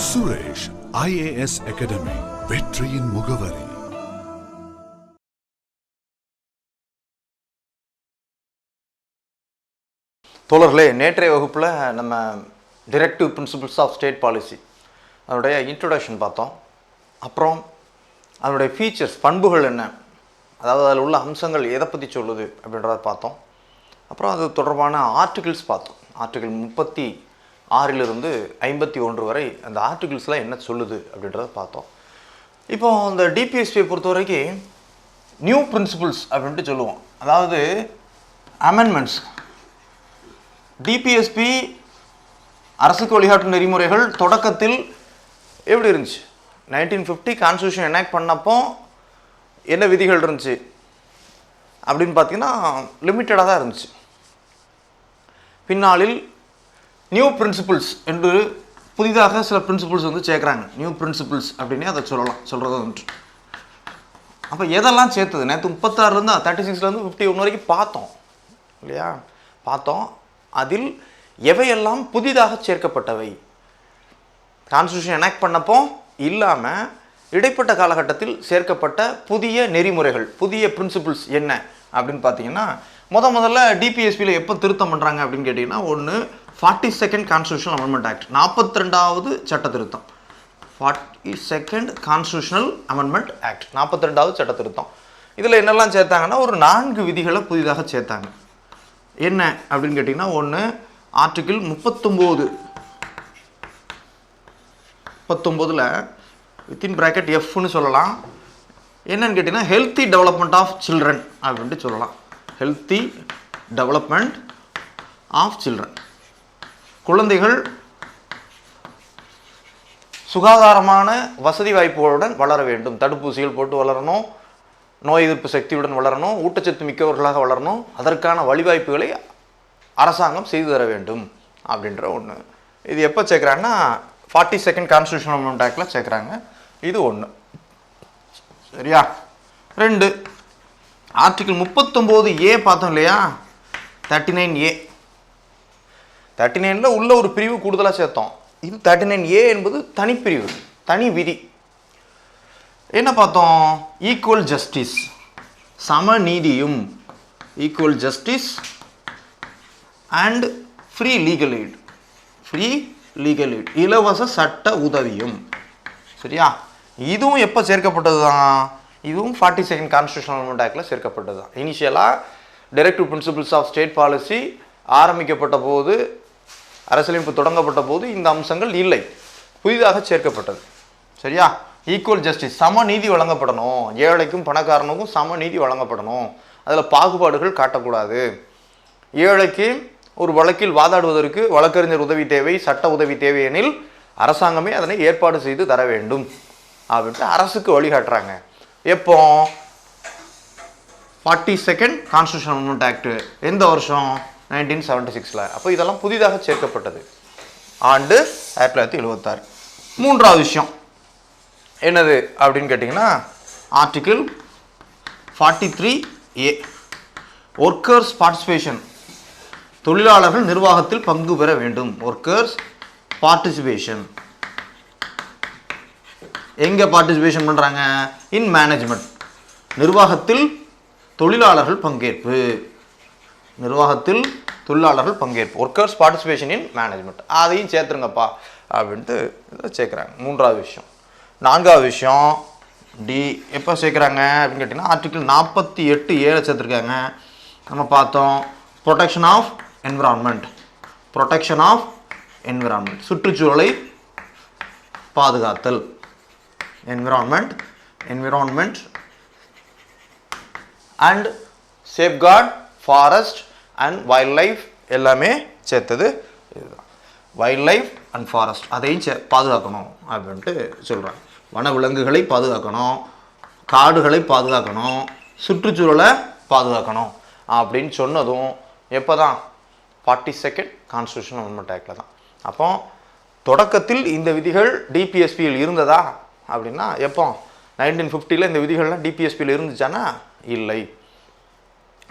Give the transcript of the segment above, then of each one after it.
Suresh IAS academy, வெற்றியின் முகவரி. தோழர்களே, நேற்றைய வகுப்பில் நம்ம directive principles of state policy அதனுடைய இன்ட்ரொடக்ஷன் பார்த்தோம். அப்புறம் அதனுடைய ஃபீச்சர்ஸ், பண்புகள் என்ன, அதாவது அதில் உள்ள அம்சங்கள் எதை பற்றி சொல்லுது அப்படின்றத பார்த்தோம். அப்புறம் அது தொடர்பான ஆர்டிகிள்ஸ் பார்த்தோம். ஆர்டிகிள் 36 51 வரை அந்த ஆர்டிகிள்ஸ்லாம் என்ன சொல்லுது அப்படின்றத பார்த்தோம். இப்போ இந்த டிபிஎஸ்பியை பொறுத்த வரைக்கும் நியூ பிரின்சிபிள்ஸ் அப்படின்ட்டு சொல்லுவோம். அதாவது அமெண்ட்மெண்ட்ஸ். டிபிஎஸ்பி அரசுக்கு வழிகாட்டும் நெறிமுறைகள் தொடக்கத்தில் எப்படி இருந்துச்சு? 1950 கான்ஸ்டியூஷன் எனாக்ட் பண்ணப்போ என்ன விதிகள் இருந்துச்சு அப்படின்னு பார்த்தீங்கன்னா லிமிட்டடாக தான் இருந்துச்சு. பின்னாளில் நியூ பிரின்சிபிள்ஸ் என்று புதிதாக சில பிரின்சிபிள்ஸ் சேர்க்குறாங்க. நியூ பிரின்சிபிள்ஸ் அப்படின்னே அதை சொல்கிறது வந்துட்டு. அப்போ எதெல்லாம் சேர்த்தது? நேற்று 36 36 51 வரைக்கும் பார்த்தோம் இல்லையா? பார்த்தோம். அதில் எவையெல்லாம் புதிதாக சேர்க்கப்பட்டவை, கான்ஸ்டியூஷன் எனாக்ட் பண்ணப்போ இல்லாமல் இடைப்பட்ட காலகட்டத்தில் சேர்க்கப்பட்ட புதிய நெறிமுறைகள், புதிய பிரின்சிபிள்ஸ் என்ன அப்படின்னு பார்த்தீங்கன்னா, முதல்ல டிபிஎஸ்பியில் எப்போ திருத்தம் பண்ணுறாங்க அப்படின்னு கேட்டிங்கன்னா, ஒன்று 42nd கான்ஸ்டியூஷனல் அமெண்ட்மெண்ட் ஆக்ட், 42வது சட்ட திருத்தம். 42nd கான்ஸ்டியூஷனல் அமெண்ட்மெண்ட் ஆக்ட், 42வது சட்ட திருத்தம். இதில் என்னெல்லாம் சேர்த்தாங்கன்னா, ஒரு 4 விதிகளை புதிதாக சேர்த்தாங்க. என்ன அப்படின்னு கேட்டிங்கன்னா, ஒன்று ஆர்டிகிள் 39 வித்தின் பிராக்கெட் எஃப்னு சொல்லலாம். என்னன்னு கேட்டிங்கன்னா, ஹெல்த்தி டெவலப்மெண்ட் ஆஃப் சில்ட்ரன் அப்படின்ட்டு சொல்லலாம். ஹெல்த்தி டெவலப்மெண்ட் ஆஃப் சில்ட்ரன், குழந்தைகள் சுகாதாரமான வசதி வாய்ப்புகளுடன் வளர வேண்டும், தடுப்பூசிகள் போட்டு வளரணும், நோய் எதிர்ப்பு சக்தியுடன் வளரணும், ஊட்டச்சத்து மிக்கவர்களாக வளரணும், அதற்கான வழிவாய்ப்புகளை அரசாங்கம் செய்து தர வேண்டும் அப்படின்ற ஒன்று. இது எப்போ சேர்க்குறாங்கன்னா 42nd கான்ஸ்டியூஷனல் அமெண்ட்மெண்ட் ஆக்டில் சேர்க்குறாங்க. இது ஒன்று. சரியா? 2 ஆர்டிகிள் 39A பார்த்தோம் இல்லையா? 39A 39ல் உள்ள ஒரு பிரிவு கூடுதலாக சேர்த்தோம். இது 39A என்பது தனிப்பிரிவு, தனி விதி. என்ன பார்த்தோம்? ஈக்குவல் ஜஸ்டிஸ், சமநீதியும், equal justice and free legal aid, free legal aid, இலவச சட்ட உதவியும். சரியா? இதுவும் எப்போ சேர்க்கப்பட்டது தான்? இதுவும் 42nd கான்ஸ்டியூஷனல் அமெண்ட்மெண்ட் ஆக்டில் சேர்க்கப்பட்டது தான். இனிஷியலாக directive principles of state policy ஆரம்பிக்கப்பட்ட போது, அரசியலமைப்பு தொடங்கப்பட்ட போது இந்த அம்சங்கள் இல்லை, புதிதாக சேர்க்கப்பட்டது. சரியா? ஈக்குவல் ஜஸ்டிஸ், சம நீதி வழங்கப்படணும், ஏழைக்கும் பணக்காரனுக்கும் சம நீதி வழங்கப்படணும், அதில் பாகுபாடுகள் காட்டக்கூடாது. ஏழைக்கு ஒரு வழக்கில் வாதாடுவதற்கு வழக்கறிஞர் உதவி தேவை, சட்ட உதவி தேவை எனில் அரசாங்கமே அதனை ஏற்பாடு செய்து தர வேண்டும் அப்படின்ட்டு அரசுக்கு வழிகாட்டுறாங்க. எப்போ? 42nd கான்ஸ்டியூஷனல் அமெண்ட்மெண்ட் ஆக்ட் எந்த வருஷம்? 1976. அப்போ இதெல்லாம் புதிதாக சேர்க்கப்பட்டது. ஆண்டு 1976. 3வது விஷயம் என்னது அப்படின்னு கேட்டிங்கன்னா, ஆர்டிகிள் 43A ஒர்க்கர்ஸ் பார்ட்டிசிபேஷன், தொழிலாளர்கள் நிர்வாகத்தில் பங்கு பெற வேண்டும். ஒர்க்கர்ஸ் பார்ட்டிசிபேஷன் எங்கே பார்ட்டிசிபேஷன் பண்ணுறாங்க? இன் மேனேஜ்மெண்ட், நிர்வாகத்தில் தொழிலாளர்கள் பங்கேற்பு, நிர்வாகத்தில் தொழிலாளர்கள் பங்கேற்பு, ஒர்க்கர்ஸ் பார்ட்டிசிபேஷன் இன் மேனேஜ்மெண்ட். அதையும் சேர்த்துருங்கப்பா அப்படின்ட்டு இதில் சேர்க்குறாங்க. 3வது விஷயம். 4வது விஷயம் டி எப்போ சேர்க்குறாங்க அப்படின்னு கேட்டிங்கன்னா, ஆர்டிகிள் 48A சேர்த்துருக்காங்க. நம்ம பார்த்தோம், protection of environment, protection of environment, சுற்றுச்சூழலை பாதுகாத்தல், environment and safeguard forest and wildlife எல்லாமே சேர்த்தது இதுதான். வைல்ட் லைஃப் அண்ட் ஃபாரஸ்ட் அதையும் பாதுகாக்கணும் அப்படின்ட்டு சொல்கிறாங்க. வனவிலங்குகளை பாதுகாக்கணும், காடுகளை பாதுகாக்கணும், சுற்றுச்சூழலை பாதுகாக்கணும் அப்படின்னு சொன்னதும் எப்போ தான்? 42nd கான்ஸ்டியூஷனல் அமெண்ட்மெண்ட் ஆக்டில் தான். அப்போ தொடக்கத்தில் இந்த விதிகள் டிபிஎஸ்பியில் இருந்ததா அப்படின்னா எப்போ? 1950 இந்த விதிகள்லாம் டிபிஎஸ்பியில் இருந்துச்சானா? இல்லை.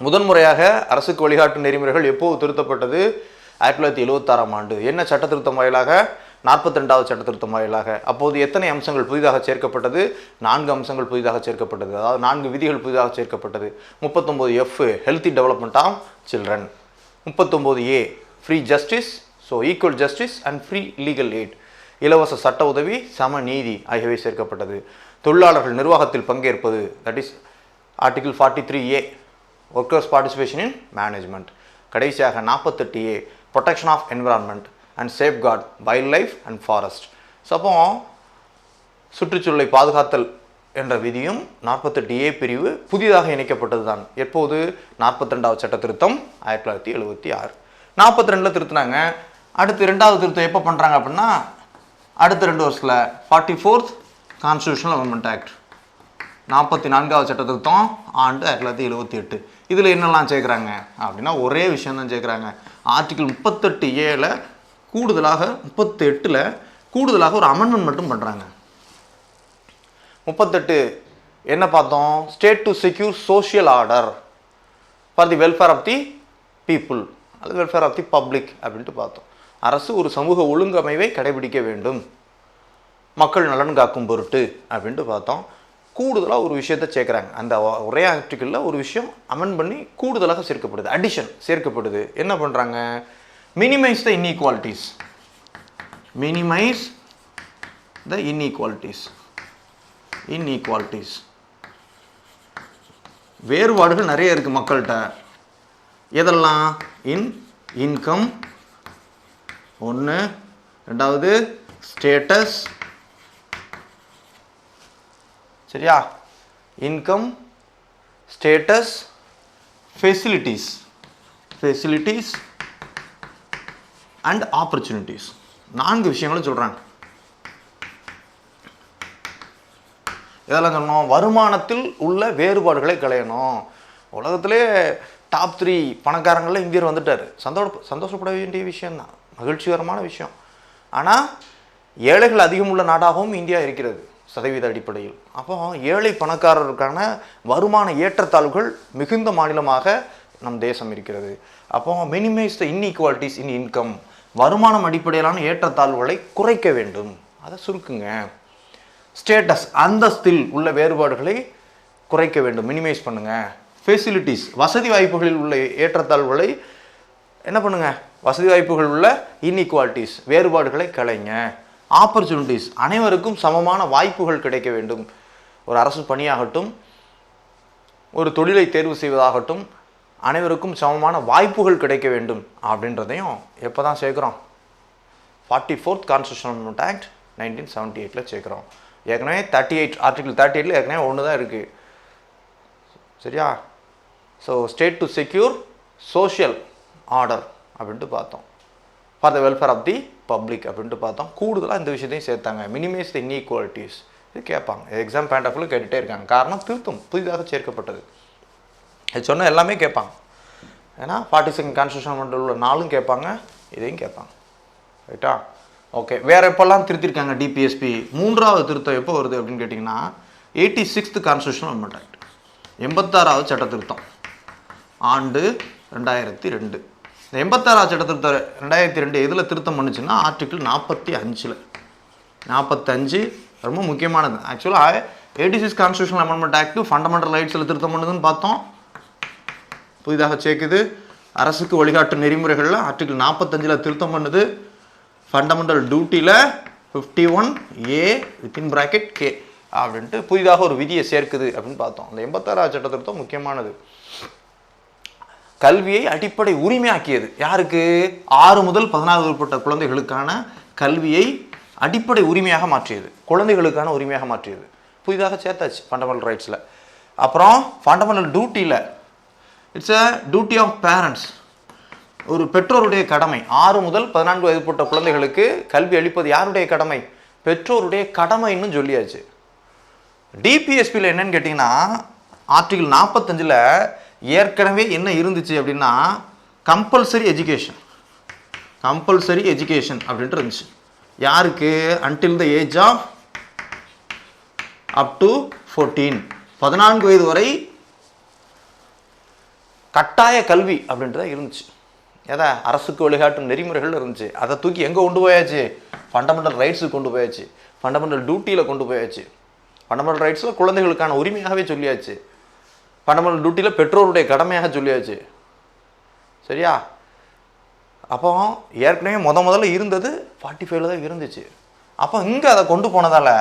முதன்முறையாக அரசுக்கு வழிகாட்டு நெறிமுறைகள் எப்போது திருத்தப்பட்டது? 1976 என்ன சட்ட திருத்தம் வாயிலாக? 42வது சட்ட திருத்தம் வாயிலாக. அப்போது எத்தனை அம்சங்கள் புதிதாக சேர்க்கப்பட்டது? 4 அம்சங்கள் புதிதாக சேர்க்கப்பட்டது. அதாவது 4 விதிகள் புதிதாக சேர்க்கப்பட்டது. 39F healthy development of children, 39A free justice, so equal justice and free legal aid, இலவச சட்ட உதவி, சம நீதி ஆகியவை சேர்க்கப்பட்டது. தொழிலாளர்கள் நிர்வாகத்தில் பங்கேற்பது, that is article 43A workers participation in management. கடைசியாக 48A protection of environment and safeguard wildlife and forest. So அப்போ சுற்றுச்சூழலை பாதுகாத்தல் என்ற விதியும் 48A பிரிவு புதிதாக இணைக்கப்பட்டது தான். எப்போது? 42வது சட்ட திருத்தம் 1976. 42ல் திருத்தினாங்க. அடுத்து 2வது திருத்தம் எப்போ பண்ணுறாங்க அப்படின்னா அடுத்த 2 வருஷத்தில் 44th கான்ஸ்டியூஷனல் அமெண்ட்மெண்ட் ஆக்ட், 44வது சட்ட திருத்தம் ஆண்டு 1978. இதில் என்னெல்லாம் சேர்க்குறாங்க அப்படின்னா ஒரே விஷயம் தான் சேர்க்குறாங்க. ஆர்டிகிள் 38A கூடுதலாக 38ல் கூடுதலாக ஒரு அமெண்ட்மெண்ட் மட்டும் பண்ணுறாங்க. 38 என்ன பார்த்தோம்? State to secure social order for the welfare of the people அல்லது வெல்ஃபேர் ஆஃப் தி பப்ளிக் அப்படின்ட்டு பார்த்தோம். அரசு ஒரு சமூக ஒழுங்கமைவை கடைபிடிக்க வேண்டும் மக்கள் நலன் காக்கும் பொருட்டு அப்படின்ட்டு பார்த்தோம். கூடுதலாக ஒரு விஷயத்தை சேர்க்குறாங்க. அந்த ஒரே ஆர்டிக்கிளில் ஒரு விஷயம் அமெண்ட் பண்ணி கூடுதலாக சேர்க்கப்படுது, அடிஷன் சேர்க்கப்படுது. என்ன பண்ணுறாங்க? Minimise the inequalities, minimise the inequalities. வேறுபாடுகள் நிறைய இருக்குது மக்கள்கிட்ட. எதெல்லாம்? இன்கம் ஒன்று, ரெண்டாவது ஸ்டேட்டஸ், சரியா? Income, status, facilities and opportunities. 4 விஷயங்களும் சொல்கிறாங்க. இதெல்லாம் சொல்லணும். வருமானத்தில் உள்ள வேறுபாடுகளை களையணும். உலகத்திலே டாப் 3 பணக்காரங்களில் இந்தியர் வந்துட்டார். சந்தோஷப்பட வேண்டிய விஷயம்தான், மகிழ்ச்சிகரமான விஷயம். ஆனால் ஏழைகள் அதிகம் உள்ள நாடாகவும் இந்தியா இருக்கிறது சதவீத அடிப்படையில். அப்போ ஏழை பணக்காரருக்கான வருமான ஏற்றத்தாழ்வுகள் மிகுந்த மாநிலமாக நம் தேசம் இருக்கிறது. அப்போ minimise the inequalities in income, வருமானம் அடிப்படையிலான ஏற்றத்தாழ்வுகளை குறைக்க வேண்டும். அதை சுருக்குங்க. ஸ்டேட்டஸ், அந்தஸ்தில் உள்ள வேறுபாடுகளை குறைக்க வேண்டும், மினிமைஸ் பண்ணுங்க. ஃபெசிலிட்டிஸ், வசதி வாய்ப்புகளில் உள்ள ஏற்றத்தாழ்வுகளை என்ன பண்ணுங்க? வசதி வாய்ப்புகள் உள்ள இன்இக்வாலிட்டிஸ், வேறுபாடுகளை களைங்க. ஆப்பர்ச்சுனிட்டிஸ், அனைவருக்கும் சமமான வாய்ப்புகள் கிடைக்க வேண்டும். ஒரு அரசு பணியாகட்டும், ஒரு தொழிலை தேர்வு செய்வதாகட்டும், அனைவருக்கும் சமமான வாய்ப்புகள் கிடைக்க வேண்டும் அப்படின்றதையும் எப்போ தான் சேர்க்குறோம்? 44th கான்ஸ்டியூஷனல் அமெண்ட்மெண்ட் ஆக்ட் 1978 சேர்க்குறோம். ஏற்கனவே 38 ஆர்டிகிள் 38 ஏற்கனவே ஒன்று தான் இருக்குது, சரியா? So state to secure social order அப்படின்ட்டு பார்த்தோம், for the welfare of the public அப்படின்ட்டு பார்த்தோம். கூடுதலாக இந்த விஷயத்தையும் சேர்த்தாங்க, மினிமைஸ் த இன்இக்வாலிட்டிஸ். இது கேட்பாங்க, எக்ஸாம் பாயிண்ட் ஆஃப் வியூ கேட்டுகிட்டே இருக்காங்க. காரணம் திருத்தம் புதிதாக சேர்க்கப்பட்டது. இது சொன்ன எல்லாமே கேட்பாங்க. ஏன்னா 42nd கான்ஸ்டியூஷன் அமெண்ட்மெண்ட் உள்ள 4ம் கேட்பாங்க, இதையும் கேட்பாங்க. ரைட்டா? ஓகே. வேறு எப்போல்லாம் திருத்திருக்காங்க டிபிஎஸ்பி? 3வது திருத்தம் எப்போ வருது அப்படின்னு கேட்டிங்கன்னா 86th கான்ஸ்டியூஷனல் அமெண்ட்மெண்ட் ஆக்ட், 86வது சட்ட திருத்தம் ஆண்டு 2002. இந்த 86வது சட்ட திருத்தம் 2002 எதில் திருத்தம் பண்ணுச்சுன்னா ஆர்டிகிள் 45. 45 ரொம்ப முக்கியமானது. ஆக்சுவலாக 86 கான்ஸ்டியூஷனல் அமெண்ட்மெண்ட் ஆக்ட் ஃபண்டமெண்டல் ரைட்ஸில் திருத்தம் பண்ணுதுன்னு பார்த்தோம், புதிதாக சேர்க்குது. அரசுக்கு வழிகாட்டு நெறிமுறைகளில் ஆர்டிகிள் 45 திருத்தம் பண்ணுது. ஃபண்டமெண்டல் டியூட்டியில் 51A வித்தின் பிராக்கெட் K அப்படின்ட்டு புதிதாக ஒரு விதியை சேர்க்குது அப்படின்னு பார்த்தோம். அந்த 86வது சட்ட திருத்தம் முக்கியமானது. கல்வியை அடிப்படை உரிமையாக்கியது. யாருக்கு? 6 முதல் 14 உட்பட்ட குழந்தைகளுக்கான கல்வியை அடிப்படை உரிமையாக மாற்றியது, குழந்தைகளுக்கான உரிமையாக மாற்றியது. புதிதாக சேர்த்தாச்சு ஃபண்டமெண்டல் ரைட்ஸில். அப்புறம் ஃபண்டமெண்டல் டியூட்டியில் it's a duty of parents, ஒரு பெற்றோருடைய கடமை. 6 முதல் 14 வயது உட்பட்ட குழந்தைகளுக்கு கல்வி அளிப்பது யாருடைய கடமை? பெற்றோருடைய கடமைன்னு சொல்லியாச்சு. டிபிஎஸ்பியில் என்னன்னு கேட்டிங்கன்னா ஆர்டிகிள் 45 ஏற்கனவே என்ன இருந்துச்சு அப்படின்னா கம்பல்சரி எஜுகேஷன் அப்படின்ட்டு இருந்துச்சு. யாருக்கு? Until the age of up to 14, 14 வயது வரை கட்டாய கல்வி அப்படின்றத இருந்துச்சு. எதா அரசுக்கு வழிகாட்டும் நெறிமுறைகள் இருந்துச்சு. அதை தூக்கி எங்கே கொண்டு போயாச்சு? ஃபண்டமெண்டல் ரைட்ஸுக்கு கொண்டு போயாச்சு, ஃபண்டமெண்டல் டியூட்டியில் கொண்டு போயாச்சு. ஃபண்டமெண்டல் ரைட்ஸில் குழந்தைகளுக்கான உரிமையாகவே சொல்லியாச்சு, ஃபண்டமெண்டல் டியூட்டியில் பெற்றோருடைய கடமையாக சொல்லியாச்சு. சரியா? அப்போ ஏற்கனவே முதல்ல இருந்தது 45 தான் இருந்துச்சு. அப்போ இங்கே அதை கொண்டு போனதால்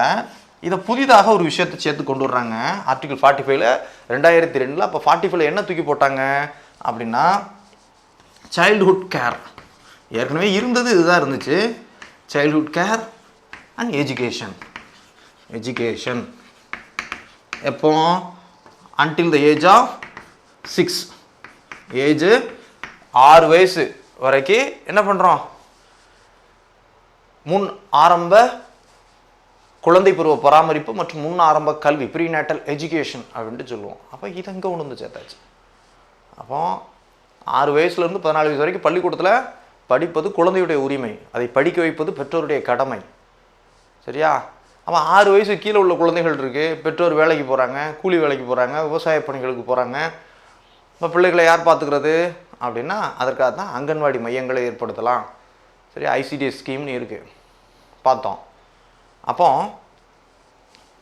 இதை புதிதாக ஒரு விஷயத்தை சேர்த்து கொண்டு வர்றாங்க. ஆர்டிகல் 45 2002. அப்போ 45 என்ன தூக்கி போட்டாங்க அப்படின்னா சைல்டுஹுட் கேர். ஏற்கனவே இருந்தது இதுதான் இருந்துச்சு, childhood care and education. Education எப்போ? Until the age of 6, age 6 வயசு வரைக்கும் என்ன பண்ணுறோம்? முன் ஆரம்ப குழந்தை பருவ பராமரிப்பு மற்றும் முன் ஆரம்ப கல்வி, ப்ரீநேட்டல் எஜுகேஷன் அப்படின்ட்டு சொல்லுவோம். அப்போ இதை இங்கே கொண்டு வந்து சேர்த்தாச்சு. அப்போ 6 வயசுலேருந்து 14 வயசு வரைக்கும் பள்ளிக்கூடத்தில் படிப்பது குழந்தையுடைய உரிமை, அதை படிக்க வைப்பது பெற்றோருடைய கடமை. சரியா? அப்போ 6 வயசு கீழே உள்ள குழந்தைகள் இருக்குது, பெற்றோர் வேலைக்கு போகிறாங்க, கூலி வேலைக்கு போகிறாங்க, விவசாய பணிகளுக்கு போகிறாங்க. இப்போ பிள்ளைகளை யார் பார்த்துக்கிறது அப்படின்னா அதற்காக தான் அங்கன்வாடி மையங்களை ஏற்படுத்தலாம். சரி, ஐசிடிஎஸ் ஸ்கீம்னு இருக்குது, பார்த்தோம். அப்போ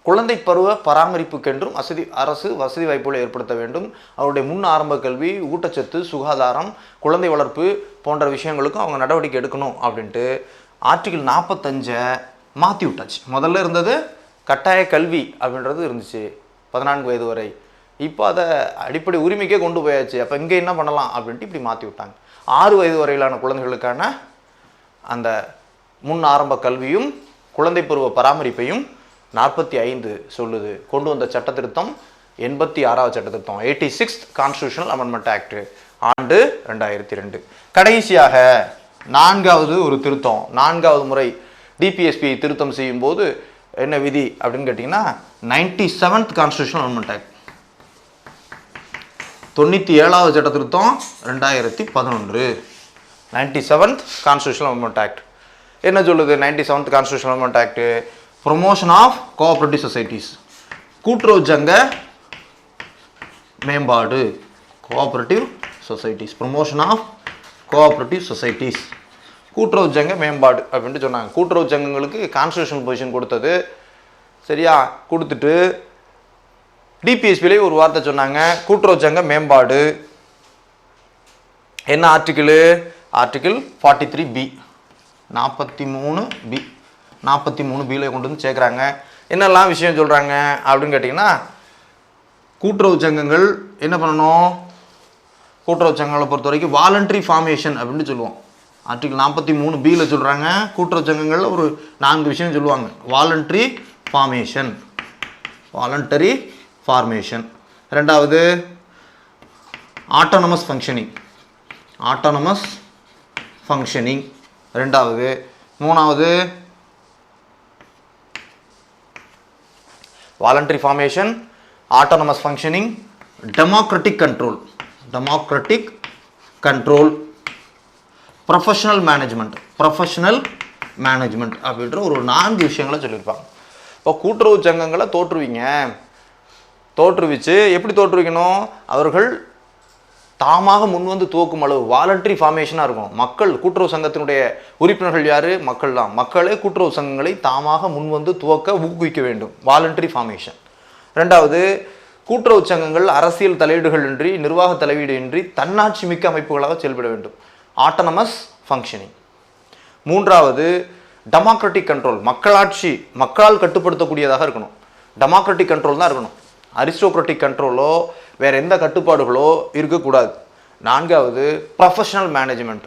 குழந்தை பருவ பராமரிப்புக்கென்றும் அரசு வசதி வாய்ப்புகளை ஏற்படுத்த வேண்டும். அவருடைய முன் ஆரம்ப கல்வி, ஊட்டச்சத்து, சுகாதாரம், குழந்தை வளர்ப்பு போன்ற விஷயங்களுக்கும் அவங்க நடவடிக்கை எடுக்கணும் அப்படின்ட்டு ஆர்டிகிள் 45 மாற்றி விட்டாச்சு. முதல்ல இருந்தது கட்டாய கல்வி அப்படின்றது இருந்துச்சு 14 வயது வரை. இப்போ அதை அடிப்படை உரிமைக்கே கொண்டு போயாச்சு. அப்போ இங்கே என்ன பண்ணலாம் அப்படின்ட்டு இப்படி மாற்றி விட்டாங்க. 6 வயது வரையிலான குழந்தைகளுக்கான அந்த முன் ஆரம்ப கல்வியும் குழந்தை பருவ பராமரிப்பையும் 45 சொல்லுது. கொண்டு வந்த சட்ட திருத்தம் 86வது சட்ட திருத்தம், 86th கான்ஸ்டிடியூஷனல் அமெண்ட்மெண்ட் ஆக்ட், ஆண்டு 2002. கடைசியாக 4வது ஒரு திருத்தம், 4வது முறை டிபிஎஸ்பி திருத்தம் செய்யும் போது என்ன விதி அப்படின்னு கேட்டிங்கன்னா 97th கான்ஸ்டிடியூஷனல் அமெண்ட்மெண்ட் ஆக்ட், 97வது சட்ட திருத்தம் 2011. 97th கான்ஸ்டிடியூஷனல் அமெண்ட்மெண்ட் ஆக்ட் என்ன சொல்லுது? 97th constitutional amendment act promotion of cooperative societies, கூட்டுறவு சங்க மேம்பாடு, cooperative societies, promotion of cooperative societies, கூட்டுறவு சங்க மேம்பாடு அப்படின்ட்டு சொன்னாங்க. கூட்டுறவு சங்கங்களுக்கு கான்ஸ்டிடியூஷனல் பொசிஷன் கொடுத்தது. சரியா? கொடுத்துட்டு டிபிஎஸ்பிலே ஒரு வார்த்தை சொன்னாங்க, கூட்டுறவு சங்க மேம்பாடு. என்ன ஆர்டிக்கிள்? ஆர்டிக்கிள் 43B, 43B, 43Bல கொண்டு வந்து சேர்க்குறாங்க. என்னெல்லாம் விஷயம் சொல்கிறாங்க அப்படின்னு கேட்டிங்கன்னா, கூட்டுறவு சங்கங்கள் என்ன பண்ணணும்? கூட்டுறவு சங்கங்களை பொறுத்த வரைக்கும் வாலண்டரி ஃபார்மேஷன் அப்படின்னு சொல்லுவோம். ஆர்டிகிள் 43Bல சொல்கிறாங்க, கூட்டுறவு சங்கங்களில் ஒரு 4 விஷயம் சொல்லுவாங்க. Voluntary formation, voluntary formation. ரெண்டாவது ஆட்டோனமஸ் ஃபங்க்ஷனிங், ஆட்டோனமஸ் ஃபங்க்ஷனிங் ரெண்டாவது. மூணாவது voluntary formation, autonomous functioning, democratic control, democratic control, professional management, professional management அப்படின்ற ஒரு 4 விஷயங்களை சொல்லியிருப்பாங்க. இப்போ கூட்டுறவு சங்கங்களை தோற்றுவிச்சு எப்படி தோற்றுவிக்கணும்? அவர்கள் தாமாக முன்வந்து துவக்கும் அளவு வாலண்டரி ஃபார்மேஷனாக இருக்கும். மக்கள், கூட்டுறவு சங்கத்தினுடைய உறுப்பினர்கள் யார்? மக்கள் தான். மக்களே கூட்டுறவு சங்கங்களை தாமாக முன்வந்து துவக்க ஊக்குவிக்க வேண்டும், வாலண்டரி ஃபார்மேஷன். ரெண்டாவது, கூட்டுறவு சங்கங்கள் அரசியல் தலையீடுகள் இன்றி, நிர்வாக தலையீடு இன்றி தன்னாட்சி மிக்க அமைப்புகளாக செயல்பட வேண்டும், ஆட்டோனமஸ் ஃபங்க்ஷனிங். மூன்றாவது டெமோக்ராட்டிக் கண்ட்ரோல், மக்களாட்சி, மக்களால் கட்டுப்படுத்தக்கூடியதாக இருக்கணும், டெமோக்ராட்டிக் கண்ட்ரோல் தான் இருக்கணும். அரிஸ்டோக்ராட்டிக் கண்ட்ரோலோ வேறு எந்த கட்டுப்பாடுகளோ இருக்கக்கூடாது. நான்காவது ப்ரொஃபஷனல் மேனேஜ்மெண்ட்.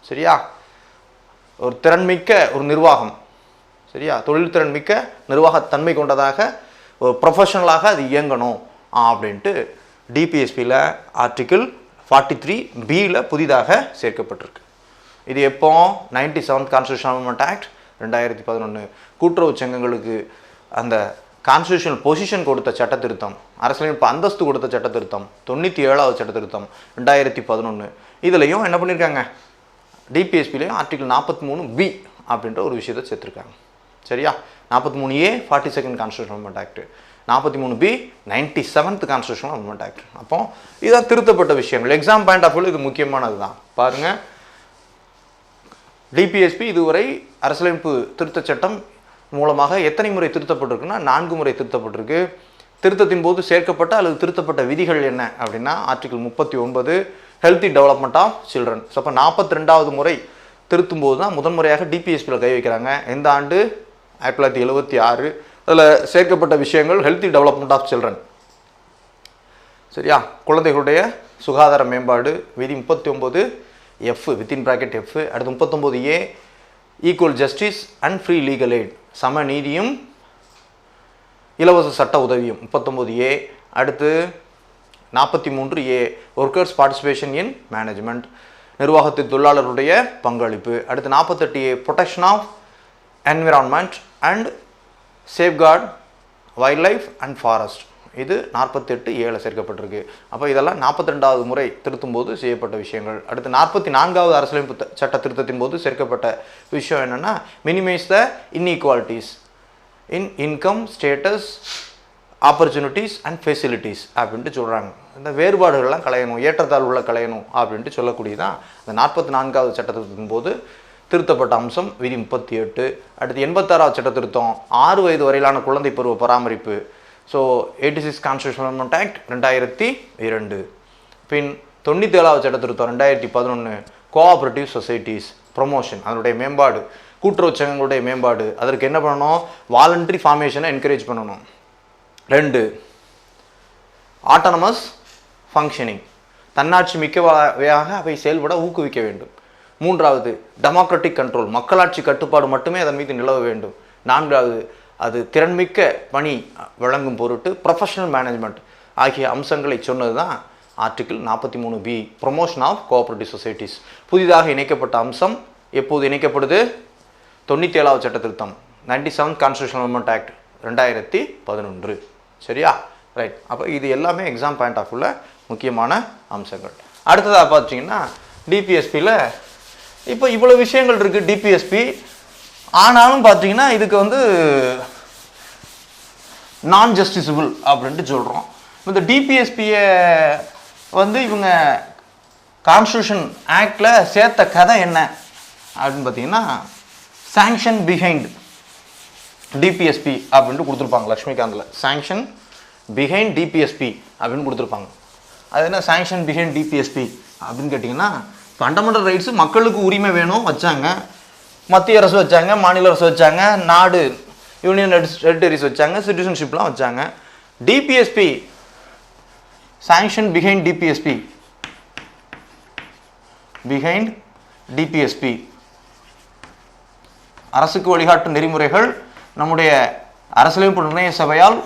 சரியா? ஒரு திறன்மிக்க ஒரு நிர்வாகம். சரியா? தொழில் திறன்மிக்க நிர்வாகத்தன்மை கொண்டதாக ஒரு ப்ரொஃபஷனலாக அது இயங்கணும் அப்படின்ட்டு டிபிஎஸ்பியில் ஆர்டிக்கிள் 43Bல புதிதாக சேர்க்கப்பட்டிருக்கு. இது எப்போ? 97th constitutional amendment act 2011. கூட்டுறவு சங்கங்களுக்கு அந்த கான்ஸ்டிடியூஷனல் பொசிஷன் கொடுத்த சட்ட திருத்தம், அரசியலமைப்பு அந்தஸ்து கொடுத்த சட்ட திருத்தம் 97வது சட்ட திருத்தம் 2011. இதுலையும் என்ன பண்ணியிருக்காங்க? டிபிஎஸ்பிலையும் ஆர்டிகிள் 43B அப்படின்ற ஒரு விஷயத்தை சேர்த்துருக்காங்க. சரியா? 43A 42nd constitutional amendment act, 43B 97th constitutional amendment act. அப்போ இதான் திருத்தப்பட்ட விஷயங்கள். எக்ஸாம் பாயிண்ட் ஆஃப் வியூ இது முக்கியமானது தான். பாருங்கள், டிபிஎஸ்பி இதுவரை அரசியலமைப்பு திருத்தச் சட்டம் மூலமாக எத்தனை முறை திருத்தப்பட்டிருக்குன்னா 4 முறை திருத்தப்பட்டிருக்கு. திருத்தத்தின் போது சேர்க்கப்பட்ட அல்லது திருத்தப்பட்ட விதிகள் என்ன அப்படின்னா article 39 healthy development of children. So அப்போ 42வது முறை திருத்தும் போது தான் முதன்முறையாக டிபிஎஸ்பியில் கை வைக்கிறாங்க. எந்த ஆண்டு? 1976. அதில் சேர்க்கப்பட்ட விஷயங்கள் ஹெல்த்தி டெவலப்மெண்ட் ஆஃப் சில்ட்ரன். சரியா, குழந்தைகளுடைய சுகாதார மேம்பாடு விதி 39 எஃப் வித்தின் ப்ராக்கெட் எஃப். அடுத்து 39A equal justice and free legal eight, சம நீதியும் இலவச சட்ட உதவியும் 39A. அடுத்து 43A workers participation in management, நிர்வாகத்தில் தொழிலாளர்களுடைய பங்களிப்பு. அடுத்து 48A protection of environment and safeguard wildlife and forest, இது 48A சேர்க்கப்பட்டிருக்கு. அப்போ இதெல்லாம் 42வது முறை திருத்தும் போது செய்யப்பட்ட விஷயங்கள். அடுத்து 44வது அரசியலமைப்பு சட்ட திருத்தத்தின் போது சேர்க்கப்பட்ட விஷயம் என்னென்னா minimise the inequalities in income, status, opportunities and facilities அப்படின்ட்டு சொல்கிறாங்க. இந்த வேறுபாடுகள்லாம் களையணும், ஏற்றத்தாழ்வுகளை களையணும் அப்படின்ட்டு சொல்லக்கூடியதான் அந்த 44வது சட்ட திருத்தத்தின் போது திருத்தப்பட்ட அம்சம் விதி 38. அடுத்து 86வது சட்ட திருத்தம் 6 வயது வரையிலான குழந்தை பருவ பராமரிப்பு. So 86 constitutional amendment act 2002. பின் 97வது சட்ட திருத்தம் 2011 கோஆப்ரேட்டிவ் சொசைட்டிஸ் ப்ரொமோஷன், அதனுடைய மேம்பாடு, கூட்டுறவு சங்கங்களுடைய மேம்பாடு. அதற்கு என்ன பண்ணணும்? வாலண்டரி ஃபார்மேஷனை என்கரேஜ் பண்ணணும். 2 ஆட்டானமஸ் ஃபங்க்ஷனிங், தன்னாட்சி மிக்கவையாக அவை செயல்பட ஊக்குவிக்க வேண்டும். 3வது டெமோக்ராட்டிக் கண்ட்ரோல், மக்களாட்சி கட்டுப்பாடு மட்டுமே அதன் மீது நிலவ வேண்டும். 4வது அது திறன்மிக்க பணி வழங்கும் பொருட்டு ப்ரொஃபஷனல் மேனேஜ்மெண்ட் ஆகிய அம்சங்களை சொன்னது தான் article 43B promotion of cooperative societies. புதிதாக இணைக்கப்பட்ட அம்சம் எப்போது இணைக்கப்படுது? 97வது சட்ட திருத்தம் 97th கான்ஸ்டியூஷனல் அமெண்ட்மெண்ட் ஆக்ட் 2011. சரியா, ரைட். அப்போ இது எல்லாமே எக்ஸாம் பாயிண்ட் ஆஃப் வியூவில் முக்கியமான அம்சங்கள். அடுத்ததாக பார்த்தீங்கன்னா டிபிஎஸ்பியில் இப்போ இவ்வளோ விஷயங்கள் இருக்குது டிபிஎஸ்பி. ஆனாலும் பார்த்தீங்கன்னா இதுக்கு வந்து நான் ஜஸ்டிசபிள் அப்படின்ட்டு சொல்கிறோம். இந்த டிபிஎஸ்பியை வந்து இவங்க கான்ஸ்டியூஷன் ஆக்டில் சேர்த்த கதை என்ன அப்படின்னு பார்த்தீங்கன்னா சாங்ஷன் பிஹைண்ட் டிபிஎஸ்பி அப்படின்ட்டு கொடுத்துருப்பாங்க லக்ஷ்மிகாந்தில். சாங்ஷன் பிஹைண்ட் டிபிஎஸ்பி அப்படின்னு கொடுத்துருப்பாங்க. அது என்ன சாங்ஷன் பிஹைண்ட் டிபிஎஸ்பி அப்படின்னு கேட்டிங்கன்னா ஃபண்டமெண்டல் ரைட்ஸு மக்களுக்கு உரிமை வேணும் வச்சாங்க, மத்திய அரசு வச்சாங்க, மாநில அரசு வச்சாங்க, நாடு யூனியன் டெரிட்டரிஸ் வச்சாங்க, சிட்டிசன்ஷிப்லாம் வச்சாங்க. DPSP sanction behind DPSP, behind DPSP அரசுக்கு வழிகாட்டும் நெறிமுறைகள் நம்முடைய அரசியலமைப்பு நிர்ணய சபையால்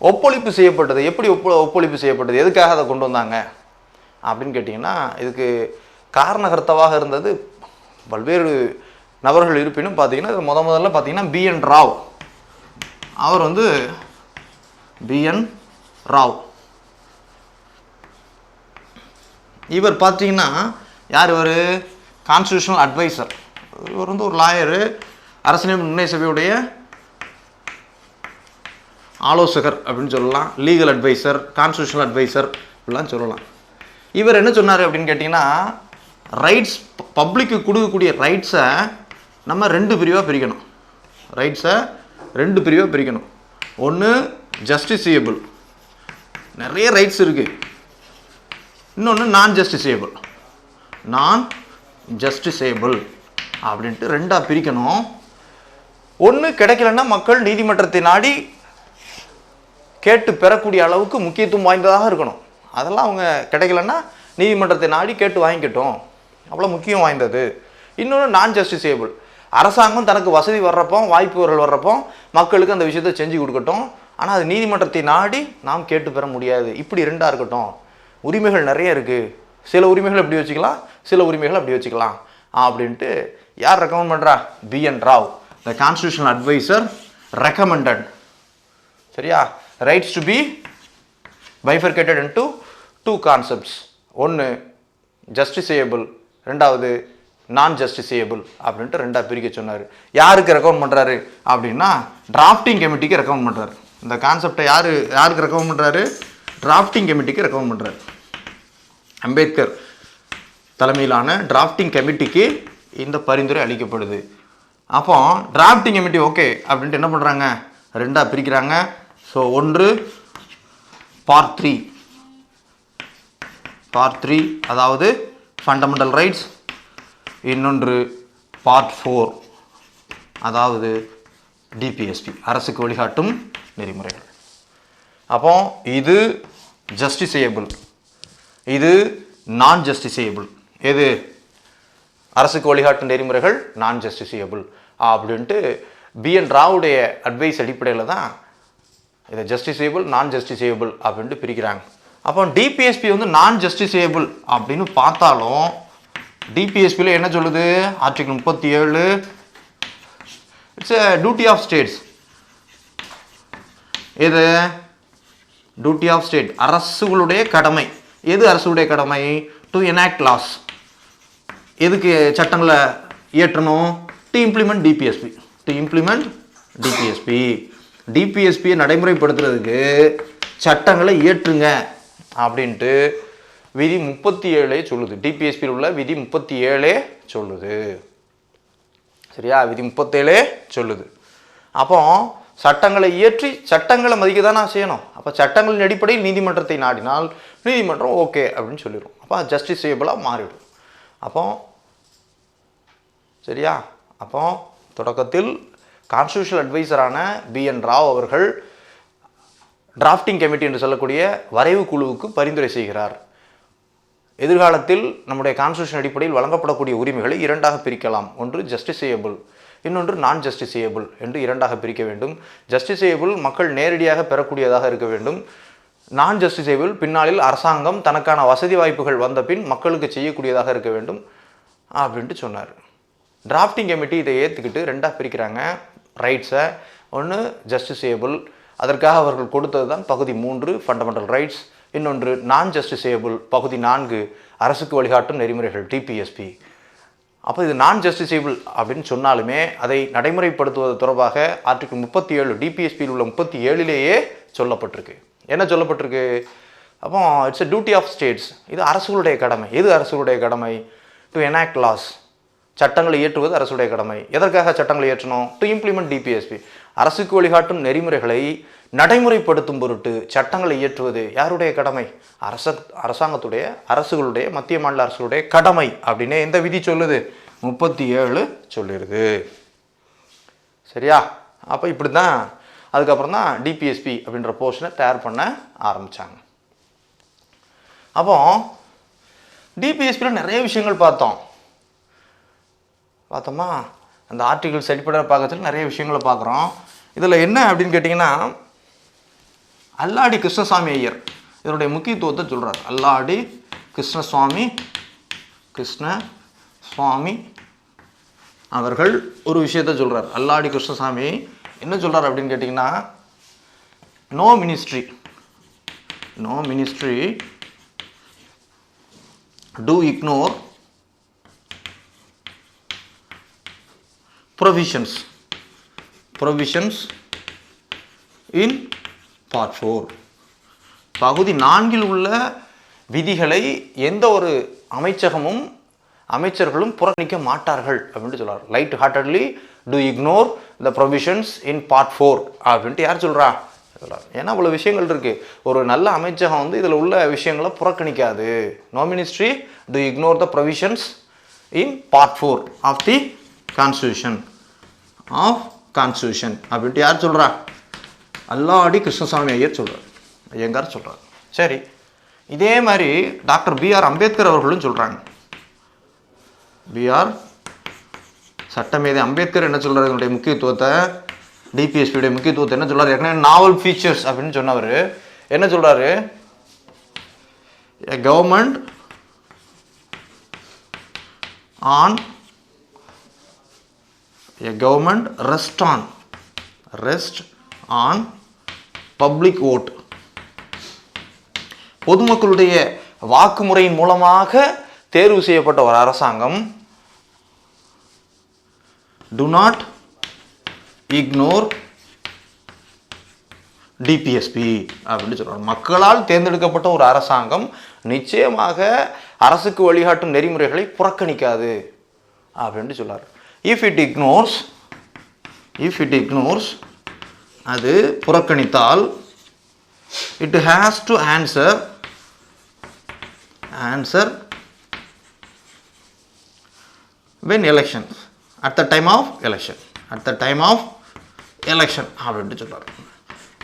ஒப்பொழிப்பு செய்யப்பட்டது. எப்படி ஒப்பொழிப்பு செய்யப்பட்டது, எதுக்காக அதை கொண்டு வந்தாங்க அப்படின்னு கேட்டிங்கன்னா இதுக்கு காரணகர்த்தாவாக இருந்தது பல்வேறு நபர்கள். இருப்பினும் பார்த்தீங்கன்னா இது முதல்ல பார்த்தீங்கன்னா பிஎன் ராவ். அவர் வந்து பிஎன் ராவ். இவர் பார்த்தீங்கன்னா யார்? இவர் கான்ஸ்டியூஷனல் அட்வைசர். இவர் வந்து ஒரு லாயரு, அரசியலமைப்பு நிர்ணய சபையுடைய ஆலோசகர் அப்படின்னு சொல்லலாம், லீகல் அட்வைசர், கான்ஸ்டியூஷனல் அட்வைசர் இப்படிலாம் சொல்லலாம். இவர் என்ன சொன்னார் அப்படின்னு கேட்டிங்கன்னா ரைட்ஸ், பப்ளிக்கு கொடுக்கக்கூடிய ரைட்ஸை நம்ம 2 பிரிவாக பிரிக்கணும். ரைட்ஸை 2 பிரிவாக பிரிக்கணும். ஒன்று ஜஸ்டிசியபிள், நிறைய ரைட்ஸ் இருக்குது. இன்னொன்று நான் ஜஸ்டிசியபிள். நான் ஜஸ்டிசேபிள் அப்படின்ட்டு 2ஆக பிரிக்கணும். ஒன்று கிடைக்கலன்னா மக்கள் நீதிமன்றத்தை நாடி கேட்டு பெறக்கூடிய அளவுக்கு முக்கியத்துவம் வாய்ந்ததாக இருக்கணும். அதெல்லாம் அவங்க கிடைக்கலன்னா நீதிமன்றத்தை நாடி கேட்டு வாங்கிக்கட்டும், அவ்வளோ முக்கியம் வாய்ந்தது. இன்னொன்று நான் ஜஸ்டிசேபிள், அரசாங்கம் தனக்கு வசதி வர்றப்போ, வாய்ப்புகள் வர்றப்போ மக்களுக்கு அந்த விஷயத்தை செஞ்சு கொடுக்கட்டும், ஆனால் அது நீதிமன்றத்தை நாடி நாம் கேட்டு பெற முடியாது. இப்படி 2ஆக இருக்கட்டும். உரிமைகள் நிறைய இருக்குது, சில உரிமைகள் எப்படி வச்சுக்கலாம், சில உரிமைகள் அப்படி வச்சுக்கலாம் அப்படின்ட்டு யார் ரெக்கமெண்ட் பண்ணுறா? B N Rau, the constitutional adviser recommended. சரியா, rights to be bifurcated into 2 concepts. ஒன்று ஜஸ்டிசேபிள், 2வது நான் ஜஸ்டிசேபிள் அப்படின்ட்டு 2ஆக பிரிக்க சொன்னார். யாருக்கு ரெக்கமெண்ட் பண்ணுறாரு அப்படின்னா டிராஃப்டிங் கமிட்டிக்கு ரெக்கமெண்ட் பண்ணுறாரு. இந்த கான்செப்டை யாருக்கு ரெக்கமெண்ட் பண்ணுறாரு? டிராஃப்டிங் கமிட்டிக்கு ரெக்கமெண்ட் பண்ணுறாரு. அம்பேத்கர் தலைமையிலான டிராஃப்டிங் கமிட்டிக்கு இந்த பரிந்துரை அளிக்கப்படுது. அப்போ டிராஃப்டிங் கமிட்டி ஓகே அப்படின்ட்டு என்ன பண்ணுறாங்க, ரெண்டாக பிரிக்கிறாங்க. ஸோ ஒன்று பார்ட் த்ரீ அதாவது ஃபண்டமெண்டல் ரைட்ஸ், இன்னொன்று பார்ட் 4 அதாவது டிபிஎஸ்பி அரசுக்கு வழிகாட்டும் நெறிமுறைகள். அப்போ இது ஜஸ்டிசேபிள், இது நான் ஜஸ்டிசேபிள். எது அரசுக்கு வழிகாட்டும் நெறிமுறைகள் நான் ஜஸ்டிசேபிள் அப்படின்ட்டு பிஎன் ராவுடைய அட்வைஸ் அடிப்படையில் தான் இதை ஜஸ்டிசேபிள் நான் ஜஸ்டிசேபிள் அப்படின்ட்டு பிரிக்கிறாங்க. அப்போ டிபிஎஸ்பி வந்து நான் ஜஸ்டிசேபிள் அப்படின்னு பார்த்தாலும் டிபிஎஸ்பியில் என்ன சொல்லுது, article 37 it's a duty of states. எது டியூட்டி ஆஃப் ஸ்டேட், அரசுகளுடைய கடமை. எது அரசுடைய கடமை, டு எனாக்ட் லாஸ். எதுக்கு சட்டங்களை இயற்றணும், to implement DPSP. To implement DPSP, டிபிஎஸ்பியை நடைமுறைப்படுத்துறதுக்கு சட்டங்களை இயற்றுங்க அப்படின்ட்டு விதி 37 சொல்லுது. டிபிஎஸ்பியில் உள்ள விதி 37 சொல்லுது. சரியா, விதி 37 சொல்லுது. அப்போ சட்டங்களை இயற்றி சட்டங்களை மதிக்க தான் நான் செய்யணும். அப்போ சட்டங்களின் அடிப்படையில் நீதிமன்றத்தை நாடினால் நீதிமன்றம் ஓகே அப்படின்னு சொல்லிடும். அப்போ ஜஸ்டிசேபிளாக மாறிடும். அப்போ சரியா, அப்போ தொடக்கத்தில் கான்ஸ்டிடியூஷனல் அட்வைசரான பிஎன் ராவ் அவர்கள் டிராஃப்டிங் கமிட்டி என்று சொல்லக்கூடிய வரைவு குழுவுக்கு பரிந்துரை செய்கிறார். எதிர்காலத்தில் நம்முடைய கான்ஸ்டிடியூஷன் அடிப்படையில் வழங்கப்படக்கூடிய உரிமைகளை இரண்டாக பிரிக்கலாம். ஒன்று ஜஸ்டிசேபிள், இன்னொன்று நான் ஜஸ்டிசேபிள் என்று இரண்டாக பிரிக்க வேண்டும். ஜஸ்டிசேபிள் மக்கள் நேரடியாக பெறக்கூடியதாக இருக்க வேண்டும். நான் ஜஸ்டிசேபிள் பின்னாளில் அரசாங்கம் தனக்கான வசதி வாய்ப்புகள் வந்த பின் மக்களுக்கு செய்யக்கூடியதாக இருக்க வேண்டும் அப்படின்ட்டு சொன்னார். டிராஃப்டிங் கமிட்டி இதை ஏற்றுக்கிட்டு ரெண்டாக பிரிக்கிறாங்க ரைட்ஸை. ஒன்று ஜஸ்டிசேபிள், அதற்காக அவர்கள் கொடுத்தது தான் பகுதி 3 ஃபண்டமெண்டல் ரைட்ஸ். இன்னொன்று நான் ஜஸ்டிசேபிள் பகுதி 4 அரசுக்கு வழிகாட்டும் நெறிமுறைகள் டிபிஎஸ்பி. அப்போ இது நான் ஜஸ்டிசேபிள் அப்படின்னு சொன்னாலுமே அதை நடைமுறைப்படுத்துவது தொடர்பாக ஆர்டிகல் 37 டிபிஎஸ்பியில் உள்ள 37லேயே சொல்லப்பட்டிருக்கு. என்ன சொல்லப்பட்டிருக்கு, அப்போ it's a duty of states. இது அரசுகளுடைய கடமை. எது அரசுகளுடைய கடமை, டு எனாக்ட் லாஸ். சட்டங்களை இயற்றுவது அரசுடைய கடமை. எதற்காக சட்டங்களை இயற்றணும், டு இம்ப்ளிமெண்ட் டிபிஎஸ்பி. அரசுக்கு வழிகாட்டும் நெறிமுறைகளை நடைமுறைப்படுத்தும் பொருட்டு சட்டங்களை இயற்றுவது யாருடைய கடமை, அரசாங்கத்துடைய, அரசுகளுடைய, மத்திய மாநில அரசுகளுடைய கடமை அப்படின்னு எந்த விதி சொல்லுது, 37 சொல்லிடுது. சரியா, அப்போ இப்படி தான் அதுக்கப்புறம் தான் டிபிஎஸ்பி அப்படின்ற போர்ஷனை தயார் பண்ண ஆரம்பித்தாங்க. அப்போ டிபிஎஸ்பியில் நிறைய விஷயங்கள் பார்த்தோமா, அந்த ஆர்டிகிள்ஸ் அடிப்படையில் பார்க்கறதுல நிறைய விஷயங்களை பார்க்குறோம். இதில் என்ன அப்படின்னு கேட்டிங்கன்னா, அல்லாடி கிருஷ்ணசாமி ஐயர் இதனுடைய முக்கியத்துவத்தை சொல்கிறார். அல்லாடி கிருஷ்ணசுவாமி அவர்கள் ஒரு விஷயத்தை சொல்கிறார். அல்லாடி கிருஷ்ணசாமி என்ன சொல்கிறார் அப்படின்னு கேட்டிங்கன்னா, no ministry do ignore provisions in part 4. பகுதி 4 உள்ள விதிகளை எந்த ஒரு அமைச்சர்களும் புறக்கணிக்க மாட்டார்கள் அப்படின்ட்டு சொல்றார். Light heartedly to ignore the provisions in part 4 அப்படின்ட்டு யார் சொல்றா, ஏன்னா அவ்வளோ விஷயங்கள் இருக்கு. ஒரு நல்ல அமைச்சகம் வந்து இதில் உள்ள விஷயங்களை புறக்கணிக்காது. No ministry to ignore the provisions in part 4 of the constitution அப்படின்ட்டு யார் சொல்றா, அல்லாடி கிருஷ்ணசாமி ஐயர் சொல்றார், ஐயங்கார் சொல்றார். சரி, இதே மாதிரி டாக்டர் B.R. அம்பேத்கர் அவர்களும் சொல்றாங்க. B.R. சட்டமேதை அம்பேத்கர் என்ன சொல்றாரு, இதனுடைய முக்கியத்துவத்தை, டிபிஎஸ்பியுடைய முக்கியத்துவத்தை என்ன சொல்றாரு, ஏற்கனவே நாவல் ஃபீச்சர்ஸ் அப்படின்னு சொன்னவர் என்ன சொல்றாரு, a government rest on public vote. பொதுமக்களுடைய வாக்குமுறையின் மூலமாக தேர்வு செய்யப்பட்ட ஒரு அரசாங்கம் do not ignore டிபிஎஸ்பி அப்படின்னு சொல்றாங்க. மக்களால் தேர்ந்தெடுக்கப்பட்ட ஒரு அரசாங்கம் நிச்சயமாக அரசுக்கு வழிகாட்டும் நெறிமுறைகளை புறக்கணிக்காது அப்படின்னு சொல்றாரு. If it ignores if it ignores, அது புறக்கணித்தால், it has to answer when elections, at the time of election, அப்படின்ட்டு சொல்கிறார்.